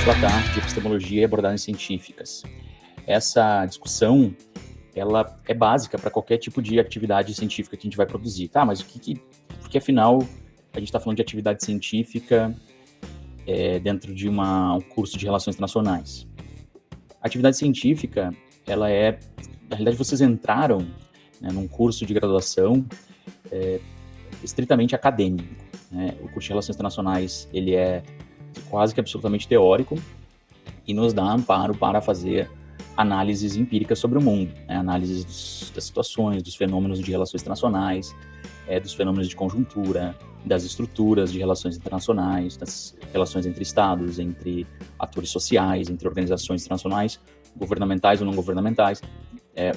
tratar de epistemologia e abordagens científicas. Essa discussão, ela é básica para qualquer tipo de atividade científica que a gente vai produzir. Tá, mas porque afinal a gente está falando de atividade científica dentro de um curso de relações internacionais. A atividade científica, ela na realidade vocês entraram, né, num curso de graduação estritamente acadêmico, né? O curso de relações internacionais, ele é quase que absolutamente teórico e nos dá amparo para fazer análises empíricas sobre o mundo, né? Análises das situações, dos fenômenos de relações internacionais, dos fenômenos de conjuntura, das estruturas de relações internacionais, das relações entre estados, entre atores sociais, entre organizações internacionais, governamentais ou não governamentais,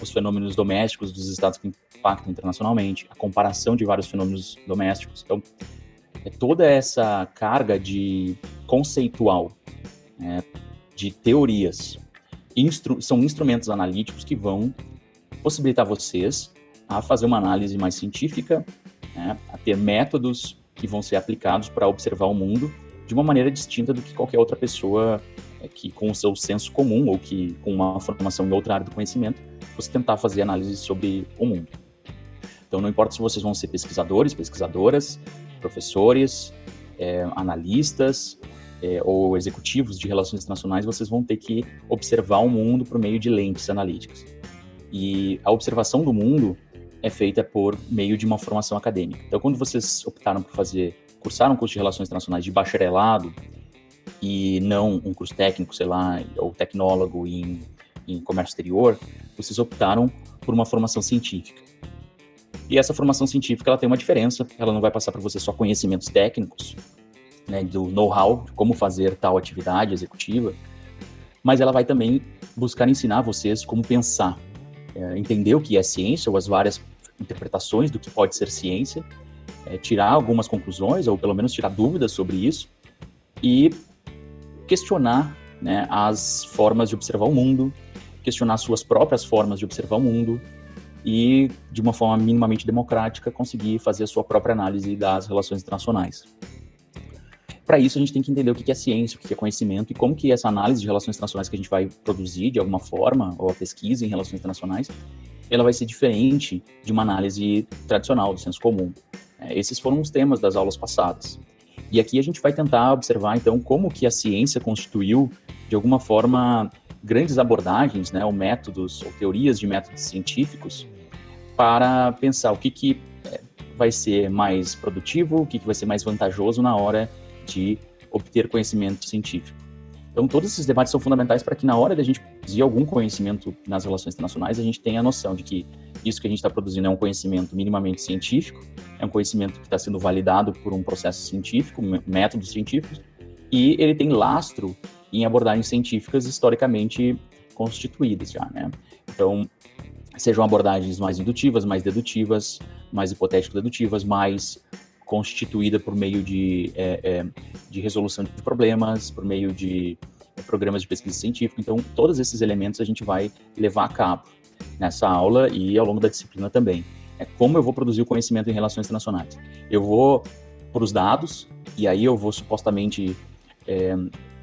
os fenômenos domésticos dos estados que impactam internacionalmente, a comparação de vários fenômenos domésticos. Então, toda essa carga de conceitual, de teorias, são instrumentos analíticos que vão possibilitar vocês a fazer uma análise mais científica, né, a ter métodos que vão ser aplicados para observar o mundo de uma maneira distinta do que qualquer outra pessoa que com o seu senso comum ou que com uma formação em outra área do conhecimento, você tentar fazer análise sobre o mundo. Então, não importa se vocês vão ser pesquisadores, pesquisadoras, professores, analistas ou executivos de relações internacionais, vocês vão ter que observar o mundo por meio de lentes analíticas. E a observação do mundo é feita por meio de uma formação acadêmica. Então, quando vocês optaram por cursar um curso de relações internacionais de bacharelado e não um curso técnico, sei lá, ou tecnólogo em comércio exterior, vocês optaram por uma formação científica. E essa formação científica, ela tem uma diferença, ela não vai passar para você só conhecimentos técnicos, né, do know-how, de como fazer tal atividade executiva, mas ela vai também buscar ensinar vocês como pensar, entender o que é ciência, ou as várias interpretações do que pode ser ciência, tirar algumas conclusões, ou pelo menos tirar dúvidas sobre isso, e questionar, né, as formas de observar o mundo, questionar suas próprias formas de observar o mundo, e, de uma forma minimamente democrática, conseguir fazer a sua própria análise das relações internacionais. Para isso, a gente tem que entender o que é ciência, o que é conhecimento, e como que essa análise de relações internacionais que a gente vai produzir, de alguma forma, ou a pesquisa em relações internacionais, ela vai ser diferente de uma análise tradicional, do senso comum. Esses foram os temas das aulas passadas. E aqui a gente vai tentar observar, então, como que a ciência constituiu, de alguma forma, grandes abordagens, né, ou métodos, ou teorias de métodos científicos, para pensar o que vai ser mais produtivo, o que vai ser mais vantajoso na hora de obter conhecimento científico. Então, todos esses debates são fundamentais para que, na hora de a gente produzir algum conhecimento nas relações internacionais, a gente tenha a noção de que isso que a gente está produzindo é um conhecimento minimamente científico, é um conhecimento que está sendo validado por um processo científico, métodos científicos, e ele tem lastro em abordagens científicas historicamente constituídas já, né? Então, sejam abordagens mais indutivas, mais dedutivas, mais hipotético-dedutivas, mais constituída por meio de resolução de problemas, por meio de programas de pesquisa científica. Então, todos esses elementos a gente vai levar a cabo nessa aula e ao longo da disciplina também. Como eu vou produzir o conhecimento em relações internacionais. Eu vou para os dados, e aí eu vou supostamente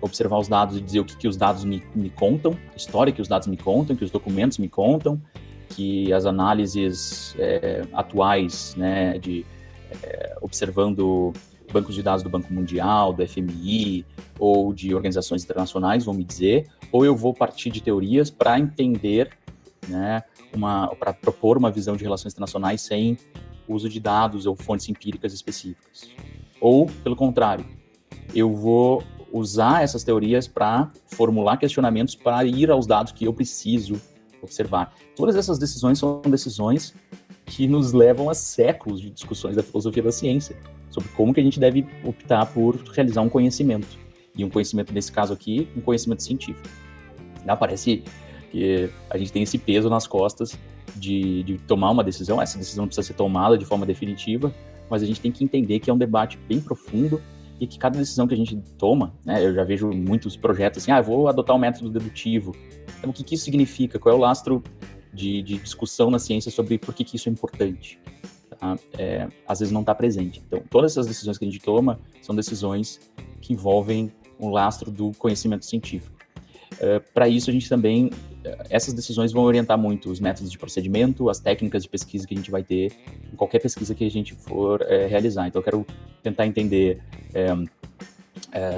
observar os dados e dizer o que os dados me contam, a história que os dados me contam, que os documentos me contam, que as análises atuais, né, observando bancos de dados do Banco Mundial, do FMI, ou de organizações internacionais vão me dizer, ou eu vou partir de teorias para entender, né, para propor uma visão de relações internacionais sem uso de dados ou fontes empíricas específicas. Ou, pelo contrário, eu vou usar essas teorias para formular questionamentos para ir aos dados que eu preciso observar. Todas essas decisões são decisões que nos levam a séculos de discussões da filosofia da ciência, sobre como que a gente deve optar por realizar um conhecimento. E um conhecimento, nesse caso aqui, um conhecimento científico. Parece que a gente tem esse peso nas costas de tomar uma decisão. Essa decisão não precisa ser tomada de forma definitiva, mas a gente tem que entender que é um debate bem profundo e que cada decisão que a gente toma, né, eu já vejo muitos projetos assim, eu vou adotar o método dedutivo. Então, o que isso significa? Qual é o lastro de discussão na ciência sobre por que isso é importante? Tá? Às vezes não está presente. Então, todas essas decisões que a gente toma são decisões que envolvem um lastro do conhecimento científico. Para isso, a gente também, essas decisões vão orientar muito os métodos de procedimento, as técnicas de pesquisa que a gente vai ter em qualquer pesquisa que a gente for realizar. Então, eu quero tentar entender,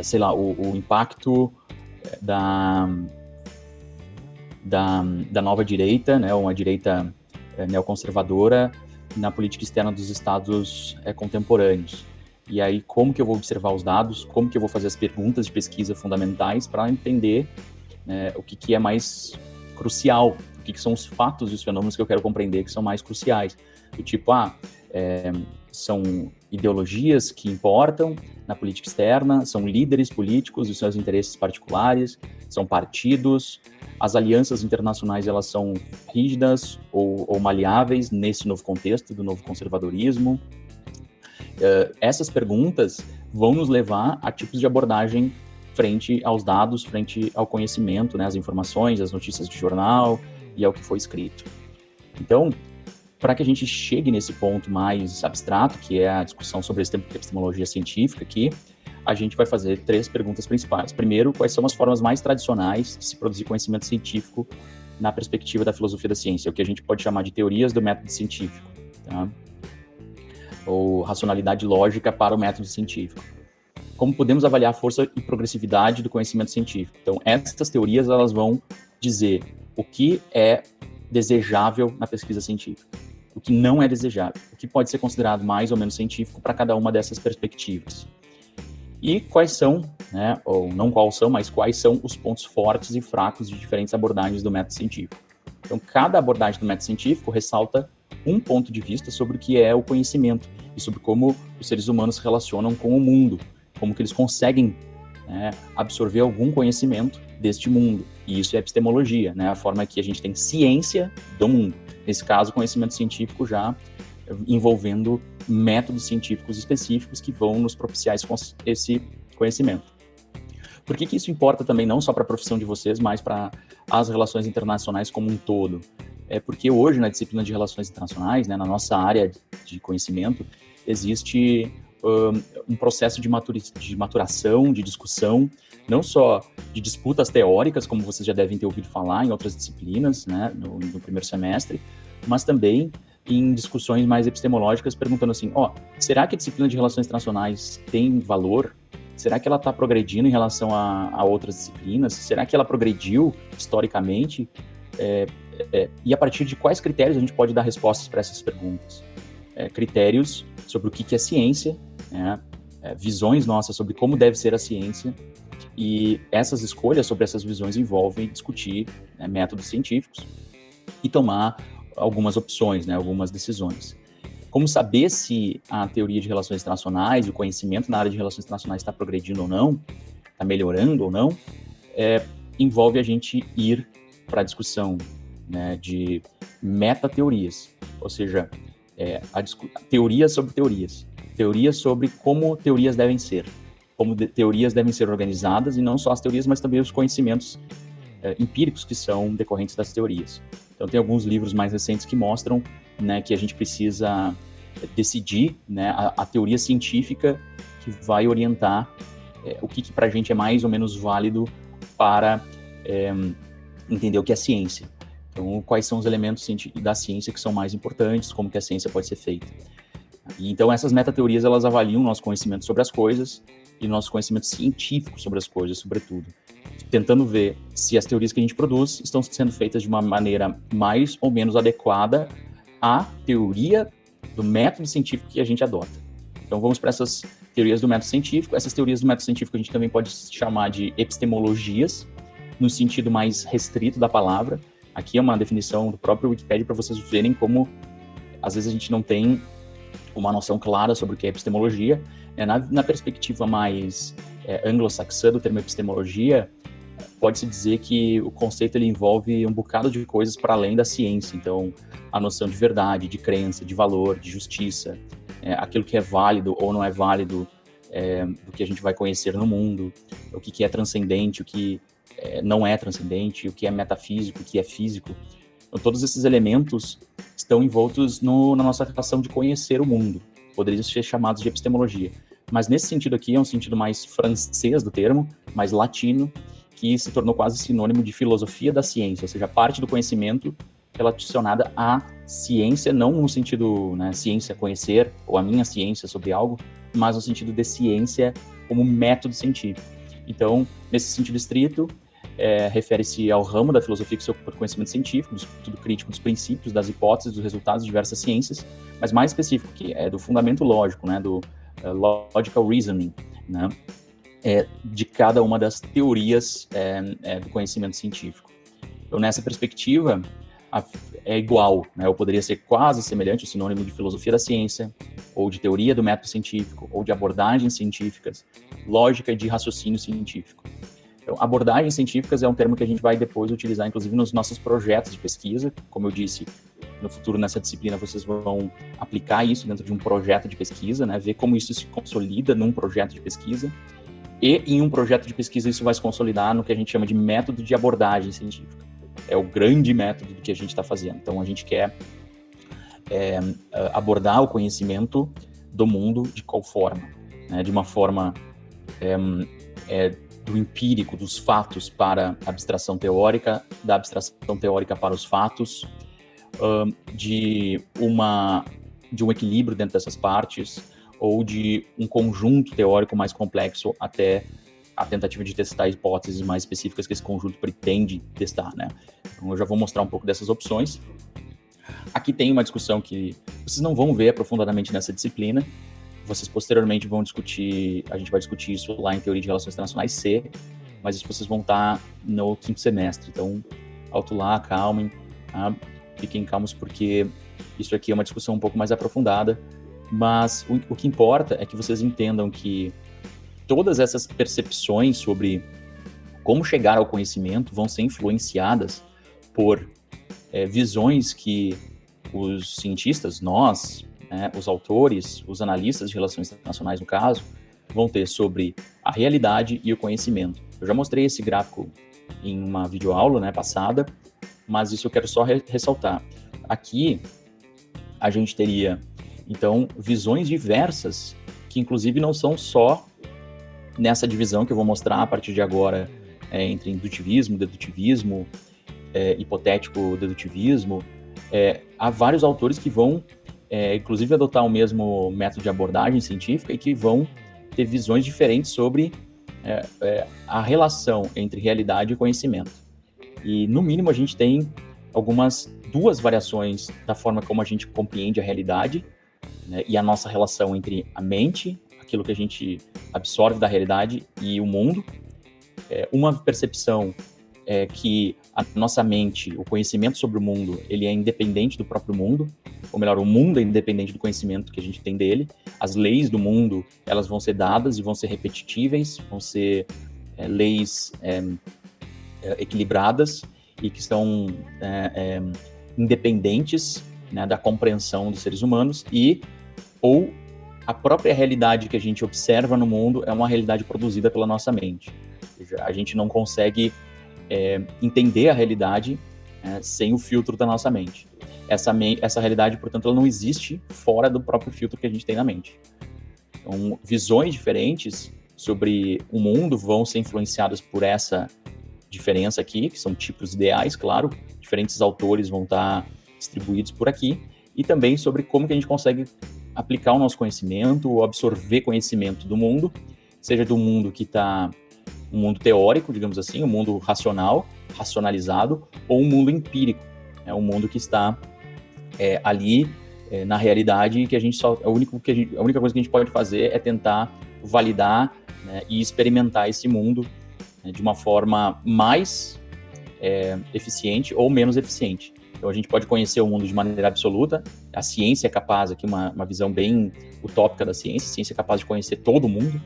sei lá, o impacto da nova direita, né, uma direita neoconservadora na política externa dos estados contemporâneos. E aí, como que eu vou observar os dados, como que eu vou fazer as perguntas de pesquisa fundamentais para entender o que é mais crucial, o que são os fatos e os fenômenos que eu quero compreender que são mais cruciais. Do tipo, são ideologias que importam na política externa, são líderes políticos e seus interesses particulares, são partidos, as alianças internacionais elas são rígidas ou maleáveis nesse novo contexto do novo conservadorismo. Essas perguntas vão nos levar a tipos de abordagem frente aos dados, frente ao conhecimento, né, as informações, as notícias de jornal e ao que foi escrito. Então, para que a gente chegue nesse ponto mais abstrato, que é a discussão sobre epistemologia científica aqui, a gente vai fazer 3 perguntas principais. Primeiro, quais são as formas mais tradicionais de se produzir conhecimento científico na perspectiva da filosofia da ciência, o que a gente pode chamar de teorias do método científico, tá? Ou racionalidade lógica para o método científico. Como podemos avaliar a força e progressividade do conhecimento científico? Então, essas teorias elas vão dizer o que é desejável na pesquisa científica, o que não é desejável, o que pode ser considerado mais ou menos científico para cada uma dessas perspectivas. E quais são, né, ou não quais são, mas quais são os pontos fortes e fracos de diferentes abordagens do método científico. Então, cada abordagem do método científico ressalta um ponto de vista sobre o que é o conhecimento e sobre como os seres humanos se relacionam com o mundo, como que eles conseguem, né, absorver algum conhecimento deste mundo. E isso é epistemologia, né, a forma que a gente tem ciência do mundo. Nesse caso, conhecimento científico já envolvendo métodos científicos específicos que vão nos propiciar esse conhecimento. Por que isso importa também não só para a profissão de vocês, mas para as relações internacionais como um todo? É porque hoje, na disciplina de relações internacionais, né, na nossa área de conhecimento, existe um processo de maturação, de discussão, não só de disputas teóricas, como vocês já devem ter ouvido falar em outras disciplinas, né, no primeiro semestre, mas também em discussões mais epistemológicas, perguntando assim, será que a disciplina de relações internacionais tem valor? Será que ela está progredindo em relação a outras disciplinas? Será que ela progrediu historicamente? E a partir de quais critérios a gente pode dar respostas para essas perguntas? Critérios sobre o que é ciência, né? Visões nossas sobre como deve ser a ciência, e essas escolhas sobre essas visões envolvem discutir, né, métodos científicos e tomar algumas opções, né, algumas decisões. Como saber se a teoria de relações internacionais, o conhecimento na área de relações internacionais está progredindo ou não, está melhorando ou não, envolve a gente ir para a discussão, né, de metateorias, ou seja, teorias sobre teorias, teorias sobre como teorias devem ser, como teorias devem ser organizadas, e não só as teorias, mas também os conhecimentos empíricos que são decorrentes das teorias. Então, tem alguns livros mais recentes que mostram, né, que a gente precisa decidir, né, a teoria científica que vai orientar o que para a gente é mais ou menos válido para entender o que é ciência. Então, quais são os elementos da ciência que são mais importantes, como que a ciência pode ser feita. E, então, essas metateorias, elas avaliam o nosso conhecimento sobre as coisas e o nosso conhecimento científico sobre as coisas, sobretudo, tentando ver se as teorias que a gente produz estão sendo feitas de uma maneira mais ou menos adequada à teoria do método científico que a gente adota. Então, vamos para essas teorias do método científico. Essas teorias do método científico a gente também pode chamar de epistemologias, no sentido mais restrito da palavra. Aqui é uma definição do próprio Wikipedia para vocês verem como, às vezes, a gente não tem uma noção clara sobre o que é epistemologia. Na perspectiva mais anglo-saxã do termo epistemologia, pode-se dizer que o conceito ele envolve um bocado de coisas para além da ciência. Então, a noção de verdade, de crença, de valor, de justiça, aquilo que é válido ou não é válido, do que a gente vai conhecer no mundo, o que é transcendente, o que não é transcendente, o que é metafísico, o que é físico. Então, todos esses elementos estão envoltos na nossa relação de conhecer o mundo. Poderiam ser chamados de epistemologia. mas nesse sentido aqui é um sentido mais francês do termo, mais latino, que se tornou quase sinônimo de filosofia da ciência, ou seja, parte do conhecimento relacionada à ciência, não no sentido, né, ciência conhecer, ou a minha ciência sobre algo, mas no sentido de ciência como método científico. Então, nesse sentido estrito, refere-se ao ramo da filosofia que se ocupa do conhecimento científico, do estudo crítico dos princípios, das hipóteses, dos resultados de diversas ciências, mas mais específico, que é do fundamento lógico, né, do logical reasoning, né, de cada uma das teorias do conhecimento científico. Então, nessa perspectiva, é igual, né, ou poderia ser quase semelhante, o sinônimo de filosofia da ciência, ou de teoria do método científico, ou de abordagens científicas, lógica de raciocínio científico. Então, abordagens científicas é um termo que a gente vai depois utilizar, inclusive, nos nossos projetos de pesquisa. Como eu disse, no futuro, nessa disciplina, vocês vão aplicar isso dentro de um projeto de pesquisa, né, ver como isso se consolida num projeto de pesquisa. E em um projeto de pesquisa isso vai se consolidar no que a gente chama de método de abordagem científica. É o grande método do que a gente está fazendo. Então, a gente quer abordar o conhecimento do mundo de qual forma? Né? De uma forma do empírico, dos fatos para a abstração teórica, da abstração teórica para os fatos, de um equilíbrio dentro dessas partes, ou de um conjunto teórico mais complexo até a tentativa de testar hipóteses mais específicas que esse conjunto pretende testar, né? Então, eu já vou mostrar um pouco dessas opções. Aqui tem uma discussão que vocês não vão ver aprofundadamente nessa disciplina, vocês posteriormente vão discutir, a gente vai discutir isso lá em Teoria de Relações Internacionais C, mas isso vocês vão estar no quinto semestre, então, alto lá, acalmem, tá? Fiquem calmos porque isso aqui é uma discussão um pouco mais aprofundada, mas o que importa é que vocês entendam que todas essas percepções sobre como chegar ao conhecimento vão ser influenciadas por visões que os cientistas, nós, os autores, os analistas de relações internacionais, no caso, vão ter sobre a realidade e o conhecimento. Eu já mostrei esse gráfico em uma videoaula, né, passada, mas isso eu quero só ressaltar. Aqui, a gente teria, então, visões diversas, que inclusive não são só nessa divisão que eu vou mostrar a partir de agora, entre indutivismo, dedutivismo, hipotético-dedutivismo. Há vários autores que vão, inclusive, adotar o mesmo método de abordagem científica e que vão ter visões diferentes sobre a relação entre realidade e conhecimento. E, no mínimo, a gente tem duas variações da forma como a gente compreende a realidade, né, e a nossa relação entre a mente, aquilo que a gente absorve da realidade, e o mundo. Uma percepção que a nossa mente, o conhecimento sobre o mundo, ele é independente do próprio mundo, ou melhor, o mundo é independente do conhecimento que a gente tem dele. As leis do mundo, elas vão ser dadas e vão ser repetitíveis, vão ser leis equilibradas e que são independentes, né, da compreensão dos seres humanos, ou a própria realidade que a gente observa no mundo é uma realidade produzida pela nossa mente. Ou seja, a gente não consegue entender a realidade sem o filtro da nossa mente. Essa realidade, portanto, ela não existe fora do próprio filtro que a gente tem na mente. Então, visões diferentes sobre o mundo vão ser influenciadas por essa diferença aqui, que são tipos ideais, claro, diferentes autores vão estar distribuídos por aqui, e também sobre como que a gente consegue aplicar o nosso conhecimento, ou absorver conhecimento do mundo, seja do mundo que está um mundo teórico, digamos assim, um mundo racional, racionalizado, ou um mundo empírico, um mundo que está ali na realidade, que a gente a única coisa que a gente pode fazer é tentar validar, né, e experimentar esse mundo de uma forma mais eficiente ou menos eficiente. Então a gente pode conhecer o mundo de maneira absoluta, a ciência é capaz, aqui uma visão bem utópica da ciência, a ciência é capaz de conhecer todo o mundo,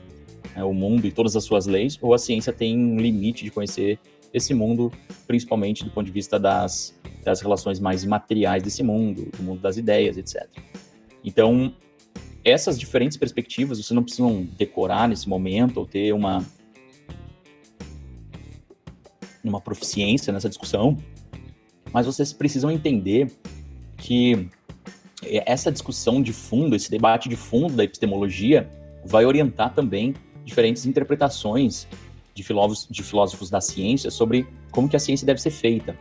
o mundo e todas as suas leis, ou a ciência tem um limite de conhecer esse mundo, principalmente do ponto de vista das relações mais imateriais desse mundo, do mundo das ideias, etc. Então, essas diferentes perspectivas, vocês não precisam decorar nesse momento, ou ter uma proficiência nessa discussão, mas vocês precisam entender que essa discussão de fundo, esse debate de fundo da epistemologia, vai orientar também diferentes interpretações de filósofos da ciência sobre como que a ciência deve ser feita.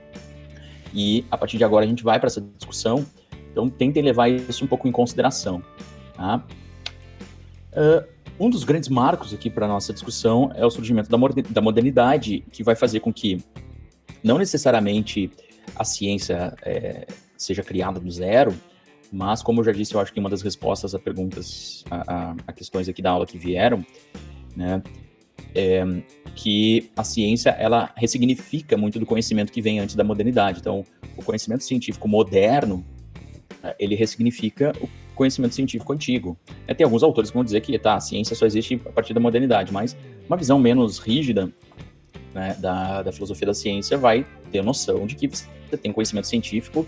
E a partir de agora a gente vai para essa discussão, então tentem levar isso um pouco em consideração. Tá? Um dos grandes marcos aqui para a nossa discussão é o surgimento da modernidade, que vai fazer com que não necessariamente a ciência seja criada do zero, mas, como eu já disse, eu acho que uma das respostas a perguntas, a questões aqui da aula que vieram, né, que a ciência, ela ressignifica muito do conhecimento que vem antes da modernidade. Então, o conhecimento científico moderno, ele ressignifica o conhecimento científico antigo. Tem alguns autores que vão dizer que a ciência só existe a partir da modernidade, mas uma visão menos rígida, né, da filosofia da ciência vai ter a noção de que você tem conhecimento científico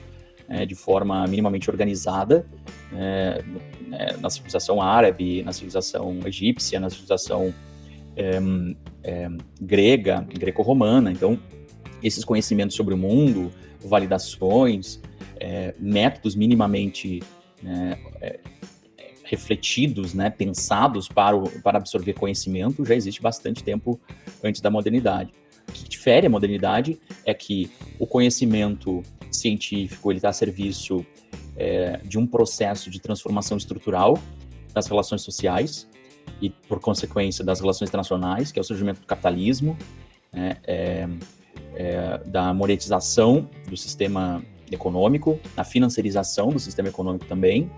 de forma minimamente organizada, na civilização árabe, na civilização egípcia, na civilização grega, greco-romana. Então, esses conhecimentos sobre o mundo, validações, métodos minimamente refletidos, né, pensados para absorver conhecimento, já existe bastante tempo antes da modernidade. O que difere a modernidade é que o conhecimento científico ele está a serviço de um processo de transformação estrutural das relações sociais e, por consequência, das relações internacionais, que é o surgimento do capitalismo, da monetização do sistema econômico, a financiarização do sistema econômico também,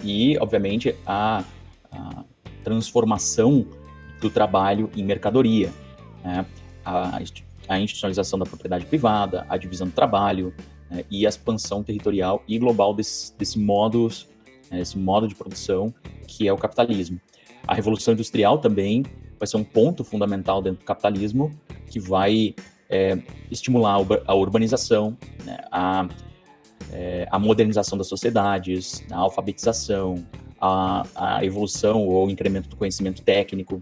e, obviamente, a transformação do trabalho em mercadoria, a institucionalização da propriedade privada, a divisão do trabalho, e a expansão territorial e global desse modo de produção que é o capitalismo. A Revolução Industrial também vai ser um ponto fundamental dentro do capitalismo que vai estimular a urbanização, né, a modernização das sociedades, a alfabetização, a evolução ou incremento do conhecimento técnico.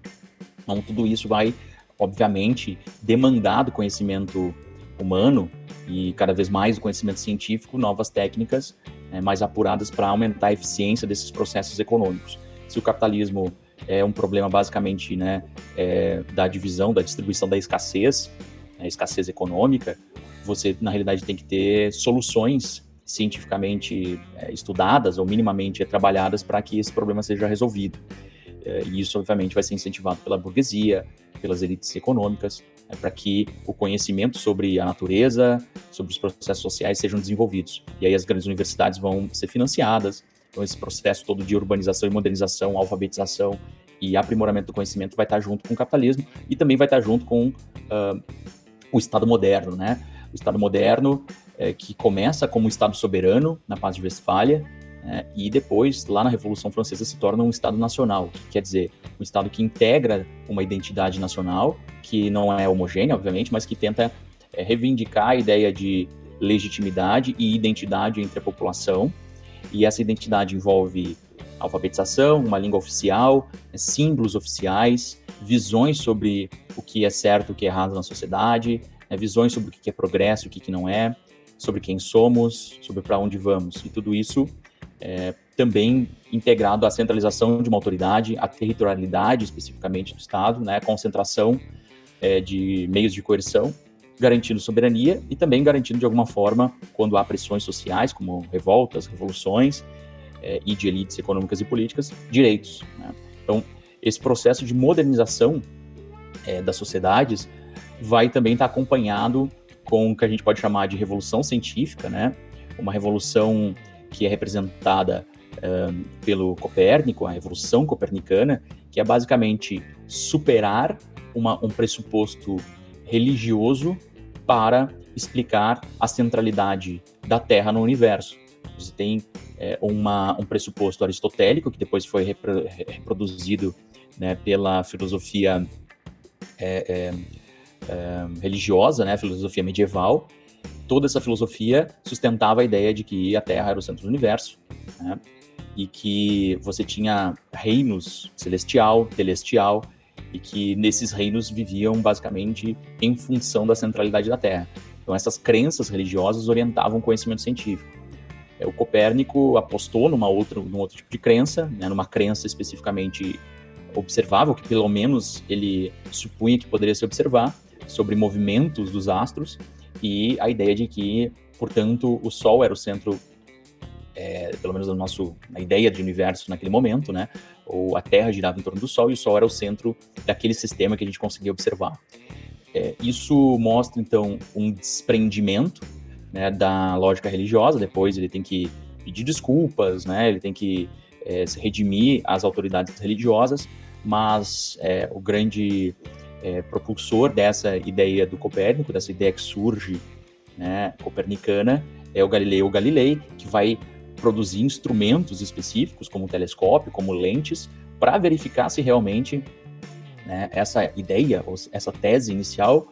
Então, tudo isso vai, obviamente, demandar do conhecimento humano e cada vez mais do conhecimento científico, novas técnicas mais apuradas para aumentar a eficiência desses processos econômicos. Se o capitalismo é um problema basicamente, né, da divisão, da distribuição da escassez, a escassez econômica, você na realidade tem que ter soluções cientificamente estudadas ou minimamente trabalhadas para que esse problema seja resolvido. E isso, obviamente, vai ser incentivado pela burguesia, pelas elites econômicas, para que o conhecimento sobre a natureza, sobre os processos sociais sejam desenvolvidos. E aí as grandes universidades vão ser financiadas, então esse processo todo de urbanização e modernização, alfabetização e aprimoramento do conhecimento vai estar junto com o capitalismo e também vai estar junto com o Estado moderno, né? O Estado moderno que começa como um Estado soberano na Paz de Westfália, e depois, lá na Revolução Francesa, se torna um Estado nacional, que quer dizer, um Estado que integra uma identidade nacional, que não é homogênea, obviamente, mas que tenta reivindicar a ideia de legitimidade e identidade entre a população, e essa identidade envolve alfabetização, uma língua oficial, símbolos oficiais, visões sobre o que é certo e o que é errado na sociedade, visões sobre o que é progresso e o que não é, sobre quem somos, sobre para onde vamos, e tudo isso também integrado à centralização de uma autoridade, à territorialidade especificamente do Estado, né, a concentração de meios de coerção, garantindo soberania e também garantindo de alguma forma, quando há pressões sociais, como revoltas, revoluções e de elites econômicas e políticas, direitos, né? Então, esse processo de modernização das sociedades vai também estar acompanhado com o que a gente pode chamar de revolução científica, né? Uma revolução que é representada pelo Copérnico, a Revolução Copernicana, que é basicamente superar um pressuposto religioso para explicar a centralidade da Terra no universo. Você tem um pressuposto aristotélico, que depois foi reproduzido, né, pela filosofia religiosa, né, a filosofia medieval. Toda essa filosofia sustentava a ideia de que a Terra era o centro do universo, né? E que você tinha reinos celestial, telestial, e que nesses reinos viviam basicamente em função da centralidade da Terra. Então essas crenças religiosas orientavam o conhecimento científico. O Copérnico apostou num outro tipo de crença, né, numa crença especificamente observável, que pelo menos ele supunha que poderia se observar, sobre movimentos dos astros, e a ideia de que, portanto, o Sol era o centro, pelo menos na ideia de universo naquele momento, né, ou a Terra girava em torno do Sol, e o Sol era o centro daquele sistema que a gente conseguia observar. Isso mostra, então, um desprendimento, né, da lógica religiosa. Depois ele tem que pedir desculpas, né, ele tem que se redimir às autoridades religiosas, mas o grande propulsor dessa ideia do Copérnico, dessa ideia que surge, né, copernicana, é o Galileu Galilei, que vai produzir instrumentos específicos, como telescópio, como lentes, para verificar se realmente, né, essa ideia, ou essa tese inicial,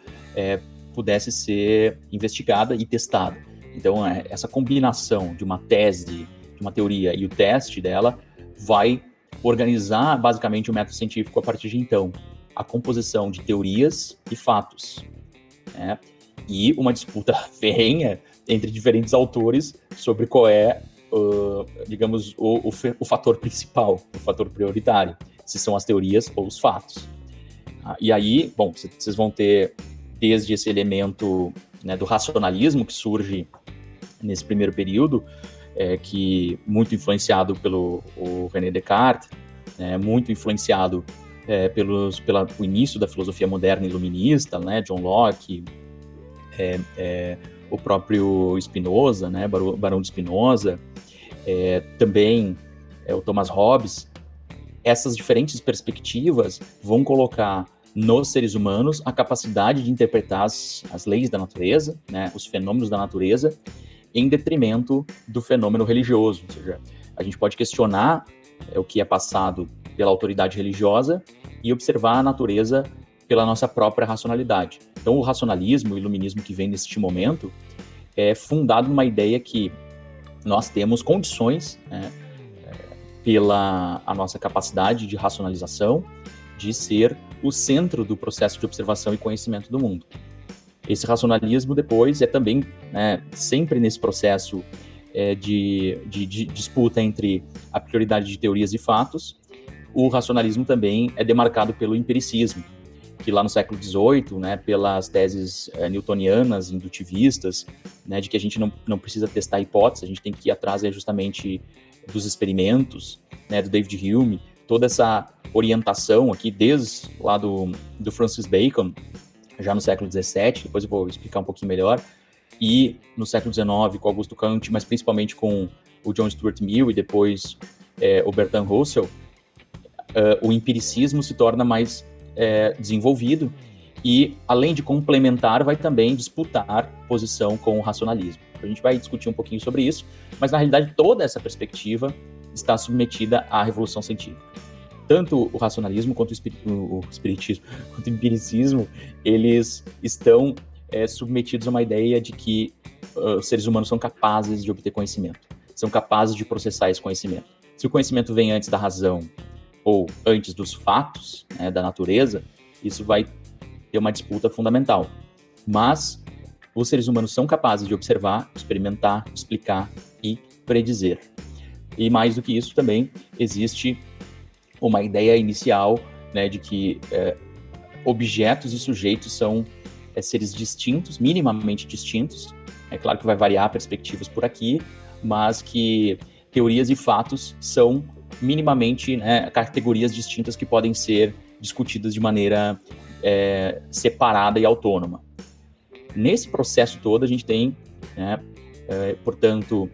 pudesse ser investigada e testada. Então, essa combinação de uma tese, de uma teoria e o teste dela vai organizar basicamente o método científico a partir de então. A composição de teorias e fatos, né? E uma disputa ferrenha entre diferentes autores sobre qual é, digamos, o fator principal, o fator prioritário, se são as teorias ou os fatos. E aí, bom, vocês vão ter desde esse elemento, né, do racionalismo que surge nesse primeiro período, que muito influenciado pelo René Descartes, muito influenciado pelo início da filosofia moderna iluminista, né, John Locke, o próprio Spinoza, né, Barão de Spinoza, também o Thomas Hobbes. Essas diferentes perspectivas vão colocar nos seres humanos a capacidade de interpretar as leis da natureza, né, os fenômenos da natureza, em detrimento do fenômeno religioso. Ou seja, a gente pode questionar o que é passado pela autoridade religiosa e observar a natureza pela nossa própria racionalidade. Então, o racionalismo, o iluminismo que vem neste momento, é fundado numa ideia que nós temos condições, né, pela a nossa capacidade de racionalização, de ser o centro do processo de observação e conhecimento do mundo. Esse racionalismo depois é também, né, sempre nesse processo de disputa entre a prioridade de teorias e fatos. O racionalismo também é demarcado pelo empiricismo, que lá no século XVIII, né, pelas teses newtonianas, indutivistas, né, de que a gente não precisa testar a hipótese, a gente tem que ir atrás justamente dos experimentos, né, do David Hume, toda essa orientação aqui, desde lá do Francis Bacon, já no século XVII, depois eu vou explicar um pouquinho melhor, e no século XIX com Augusto Kant, mas principalmente com o John Stuart Mill e depois o Bertrand Russell, o empiricismo se torna mais desenvolvido e, além de complementar, vai também disputar posição com o racionalismo. A gente vai discutir um pouquinho sobre isso, mas na realidade toda essa perspectiva está submetida à revolução científica. Tanto o racionalismo quanto o espiritismo, quanto o empiricismo, eles estão submetidos a uma ideia de que os seres humanos são capazes de obter conhecimento, são capazes de processar esse conhecimento. Se o conhecimento vem antes da razão ou antes dos fatos, né, da natureza, isso vai ter uma disputa fundamental. Mas os seres humanos são capazes de observar, experimentar, explicar e predizer. E mais do que isso também existe uma ideia inicial, né, de que objetos e sujeitos são seres distintos, minimamente distintos. É claro que vai variar perspectivas por aqui, mas que teorias e fatos são minimamente, né, categorias distintas que podem ser discutidas de maneira separada e autônoma. Nesse processo todo, a gente tem, né, portanto,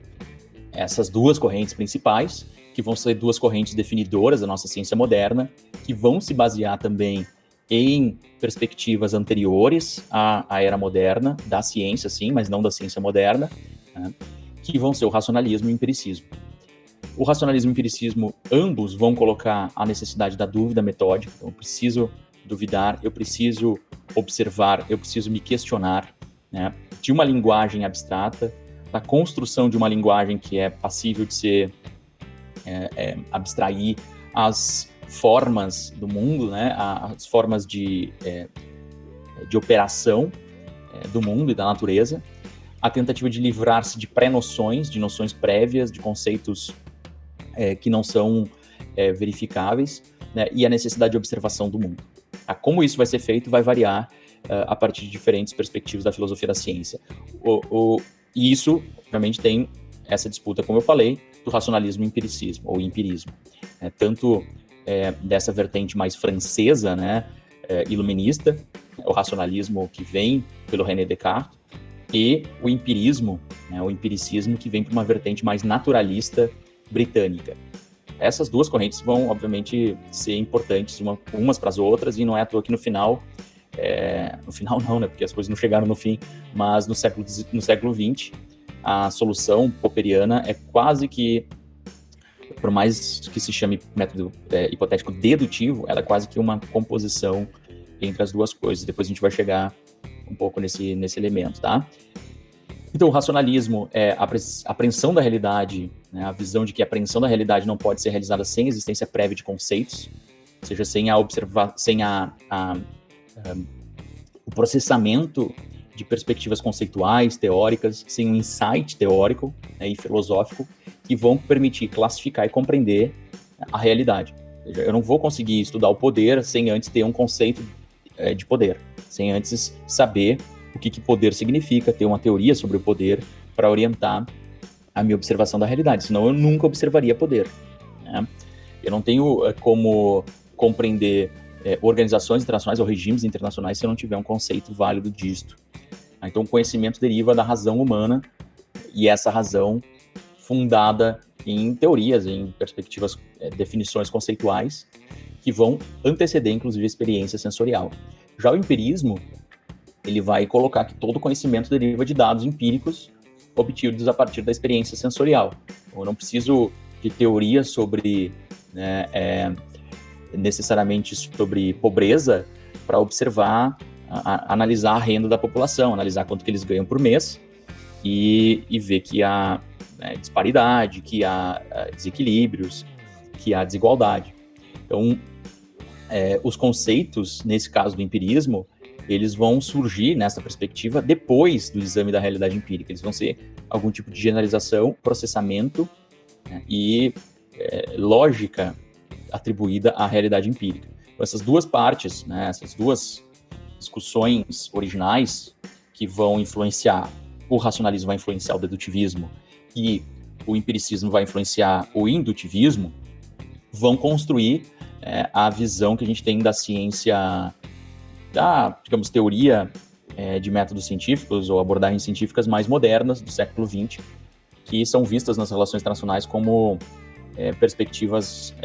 essas duas correntes principais, que vão ser duas correntes definidoras da nossa ciência moderna, que vão se basear também em perspectivas anteriores à era moderna, da ciência, sim, mas não da ciência moderna, né, que vão ser o racionalismo e o empiricismo. O racionalismo e o empiricismo, ambos vão colocar a necessidade da dúvida metódica. Então, eu preciso duvidar, eu preciso observar, eu preciso me questionar, né, de uma linguagem abstrata, da construção de uma linguagem que é passível de ser abstrair as formas do mundo, né, as formas de operação do mundo e da natureza, a tentativa de livrar-se de pré-noções, de noções prévias, de conceitos que não são verificáveis, né, e a necessidade de observação do mundo. Como isso vai ser feito vai variar a partir de diferentes perspectivas da filosofia da ciência. E isso, obviamente, tem essa disputa, como eu falei, do racionalismo e empiricismo, ou empirismo. Tanto dessa vertente mais francesa, né, iluminista, o racionalismo que vem pelo René Descartes, e o empirismo, né, o empiricismo que vem por uma vertente mais naturalista britânica. Essas duas correntes vão, obviamente, ser importantes umas para as outras, e não é à toa que no final não, né, porque as coisas não chegaram no fim, mas no século XX, a solução popperiana é quase que, por mais que se chame método hipotético dedutivo, ela é quase que uma composição entre as duas coisas. Depois a gente vai chegar um pouco nesse elemento, tá? Então, o racionalismo é a apreensão da realidade, né, a visão de que a apreensão da realidade não pode ser realizada sem existência prévia de conceitos, ou seja, sem o processamento de perspectivas conceituais, teóricas, sem um insight teórico, né, e filosófico que vão permitir classificar e compreender a realidade. Ou seja, eu não vou conseguir estudar o poder sem antes ter um conceito de poder, sem antes saber o que poder significa, ter uma teoria sobre o poder para orientar a minha observação da realidade, senão eu nunca observaria poder, né? Eu não tenho como compreender organizações internacionais ou regimes internacionais se eu não tiver um conceito válido disto. Então, o conhecimento deriva da razão humana, e essa razão fundada em teorias, em perspectivas, definições conceituais, que vão anteceder, inclusive, a experiência sensorial. Já o empirismo, ele vai colocar que todo conhecimento deriva de dados empíricos obtidos a partir da experiência sensorial. Eu não preciso de teoria sobre, necessariamente sobre pobreza para observar, analisar a renda da população, analisar quanto que eles ganham por mês e ver que há disparidade, que há desequilíbrios, que há desigualdade. Então, os conceitos, nesse caso do empirismo, eles vão surgir nessa perspectiva depois do exame da realidade empírica. Eles vão ser algum tipo de generalização, processamento, né, e lógica atribuída à realidade empírica. Então, essas duas partes, né, essas duas discussões originais que vão influenciar, o racionalismo vai influenciar o dedutivismo e o empiricismo vai influenciar o indutivismo, vão construir a visão que a gente tem da ciência, da, digamos, teoria de métodos científicos ou abordagens científicas mais modernas do século XX, que são vistas nas relações internacionais como perspectivas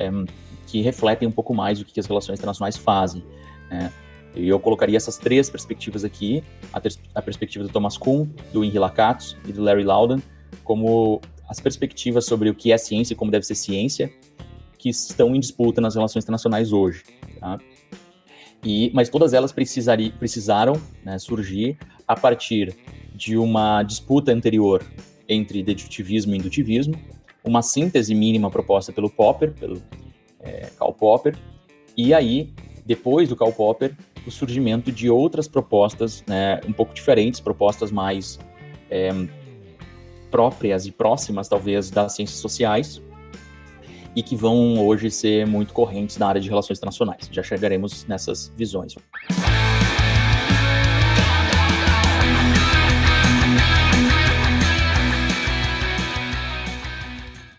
que refletem um pouco mais o que as relações internacionais fazem. E eu colocaria essas três perspectivas aqui, a perspectiva do Thomas Kuhn, do Henri Lacatz e do Larry Laudan, como as perspectivas sobre o que é ciência e como deve ser ciência, que estão em disputa nas relações internacionais hoje, tá? Mas todas elas precisaram, né, surgir a partir de uma disputa anterior entre dedutivismo e indutivismo, uma síntese mínima proposta pelo Popper, pelo Karl Popper, e aí, depois do Karl Popper, o surgimento de outras propostas, né, um pouco diferentes, propostas mais próprias e próximas, talvez, das ciências sociais, e que vão hoje ser muito correntes na área de relações internacionais. Já chegaremos nessas visões.